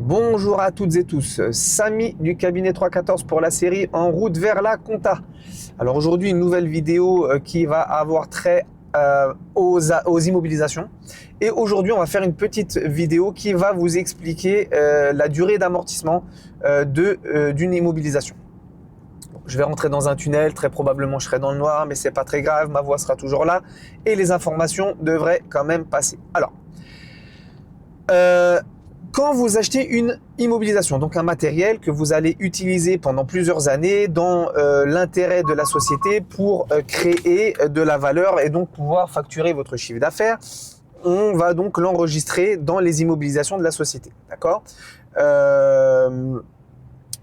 Bonjour à toutes et tous, Samy du cabinet 314 pour la série En route vers la compta. Alors aujourd'hui une nouvelle vidéo qui va avoir trait aux immobilisations. Et aujourd'hui on va faire une petite vidéo qui va vous expliquer la durée d'amortissement d'une immobilisation. Je vais rentrer dans un tunnel, très probablement je serai dans le noir, mais c'est pas très grave, ma voix sera toujours là et les informations devraient quand même passer. Alors, quand vous achetez une immobilisation, donc un matériel que vous allez utiliser pendant plusieurs années dans l'intérêt de la société pour créer de la valeur et donc pouvoir facturer votre chiffre d'affaires, on va donc l'enregistrer dans les immobilisations de la société. D'accord ?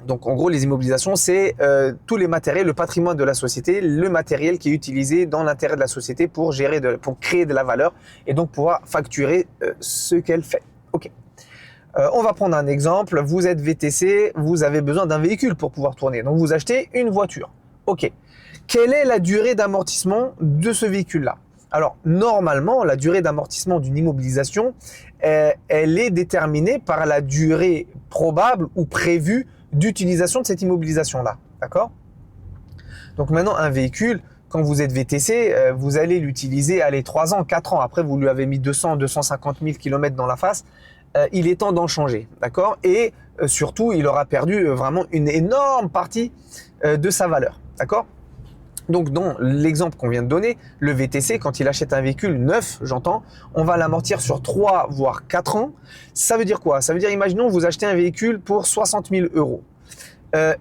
Donc en gros, les immobilisations, c'est tous les matériels, le patrimoine de la société, le matériel qui est utilisé dans l'intérêt de la société pour créer de la valeur et donc pouvoir facturer ce qu'elle fait. Ok. On va prendre un exemple. Vous êtes VTC, vous avez besoin d'un véhicule pour pouvoir tourner. Donc vous achetez une voiture. Ok. Quelle est la durée d'amortissement de ce véhicule-là ? Alors normalement, la durée d'amortissement d'une immobilisation, elle est déterminée par la durée probable ou prévue d'utilisation de cette immobilisation-là. D'accord ? Donc maintenant, un véhicule, quand vous êtes VTC, vous allez l'utiliser 3 ans, 4 ans. Après, vous lui avez mis 200, 250 000 km dans la face. Il est temps d'en changer. D'accord ? Et surtout, il aura perdu vraiment une énorme partie de sa valeur. D'accord ? Donc, dans l'exemple qu'on vient de donner, le VTC, quand il achète un véhicule neuf, j'entends, on va l'amortir sur 3 voire 4 ans. Ça veut dire quoi ? Ça veut dire, imaginons, vous achetez un véhicule pour 60 000 euros.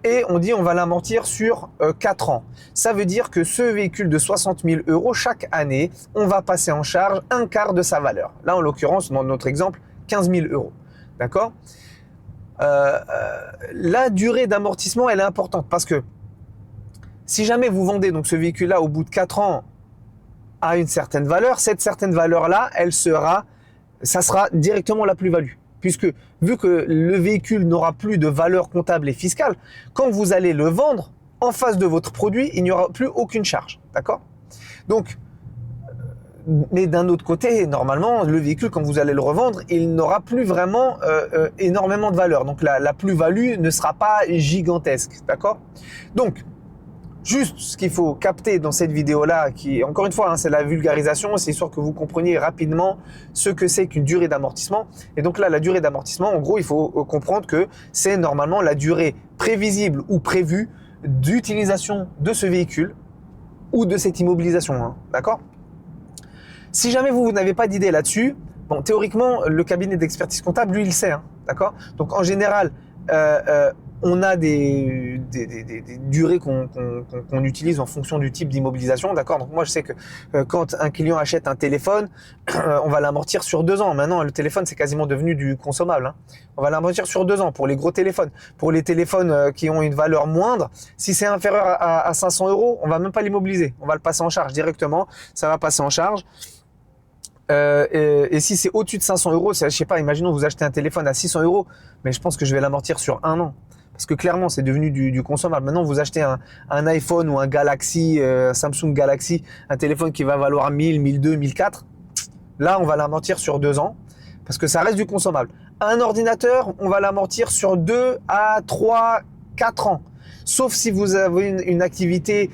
Et on dit on va l'amortir sur 4 ans. Ça veut dire que ce véhicule de 60 000 euros, chaque année, on va passer en charge un quart de sa valeur. Là, en l'occurrence, dans notre exemple, 15 000 euros. D'accord ? La durée d'amortissement, elle est importante parce que si jamais vous vendez donc ce véhicule-là au bout de 4 ans à une certaine valeur, cette certaine valeur-là, ça sera directement la plus-value. Puisque vu que le véhicule n'aura plus de valeur comptable et fiscale, quand vous allez le vendre, en face de votre produit, il n'y aura plus aucune charge. D'accord ? Donc, mais d'un autre côté, normalement, le véhicule, quand vous allez le revendre, il n'aura plus vraiment énormément de valeur. Donc, la plus-value ne sera pas gigantesque. D'accord ? Donc, juste ce qu'il faut capter dans cette vidéo-là, qui, encore une fois, c'est la vulgarisation, c'est sûr que vous compreniez rapidement ce que c'est qu'une durée d'amortissement. Et donc là, la durée d'amortissement, en gros, il faut comprendre que c'est normalement la durée prévisible ou prévue d'utilisation de ce véhicule ou de cette immobilisation. Hein, d'accord ? Si jamais vous n'avez pas d'idée là-dessus, bon, théoriquement, le cabinet d'expertise comptable, lui, il sait. Hein, d'accord ? Donc en général, on a des durées qu'on utilise en fonction du type d'immobilisation, d'accord ? Donc moi je sais que quand un client achète un téléphone, on va l'amortir sur 2 ans. Maintenant le téléphone c'est quasiment devenu du consommable. Hein. On va l'amortir sur 2 ans pour les gros téléphones. Pour les téléphones qui ont une valeur moindre, si c'est inférieur à 500 euros, on va même pas l'immobiliser. On va le passer en charge directement, ça va passer en charge. Et si c'est au-dessus de 500 euros, je sais pas, imaginons vous achetez un téléphone à 600 euros, mais je pense que je vais l'amortir sur 1 an. Parce que clairement, c'est devenu du consommable. Maintenant, vous achetez un iPhone ou un Galaxy, Samsung Galaxy, un téléphone qui va valoir 1000, 1200, 1400. Là, on va l'amortir sur 2 ans parce que ça reste du consommable. Un ordinateur, on va l'amortir sur 2 à 3, 4 ans. Sauf si vous avez une activité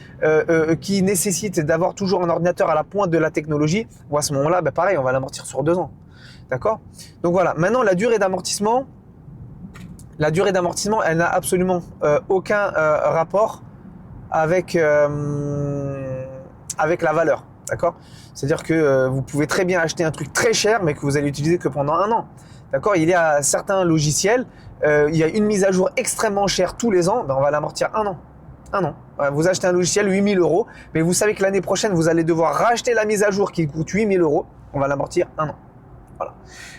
qui nécessite d'avoir toujours un ordinateur à la pointe de la technologie. Ou à ce moment-là, pareil, on va l'amortir sur 2 ans. D'accord ? Donc voilà. Maintenant, la durée d'amortissement, elle n'a absolument aucun rapport avec la valeur. D'accord ? C'est-à-dire que vous pouvez très bien acheter un truc très cher, mais que vous allez utiliser que pendant 1 an. D'accord ? Il y a certains logiciels, il y a une mise à jour extrêmement chère tous les ans, on va l'amortir 1 an. 1 an. Vous achetez un logiciel 8 000 euros, mais vous savez que l'année prochaine, vous allez devoir racheter la mise à jour qui coûte 8 000 euros. On va l'amortir 1 an. Voilà.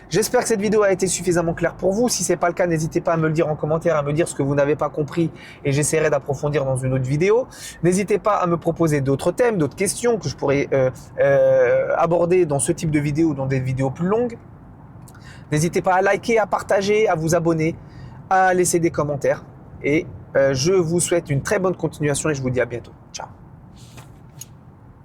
J'espère que cette vidéo a été suffisamment claire pour vous. Si ce n'est pas le cas, n'hésitez pas à me le dire en commentaire, à me dire ce que vous n'avez pas compris et j'essaierai d'approfondir dans une autre vidéo. N'hésitez pas à me proposer d'autres thèmes, d'autres questions que je pourrais aborder dans ce type de vidéo ou dans des vidéos plus longues. N'hésitez pas à liker, à partager, à vous abonner, à laisser des commentaires. Et je vous souhaite une très bonne continuation et je vous dis à bientôt.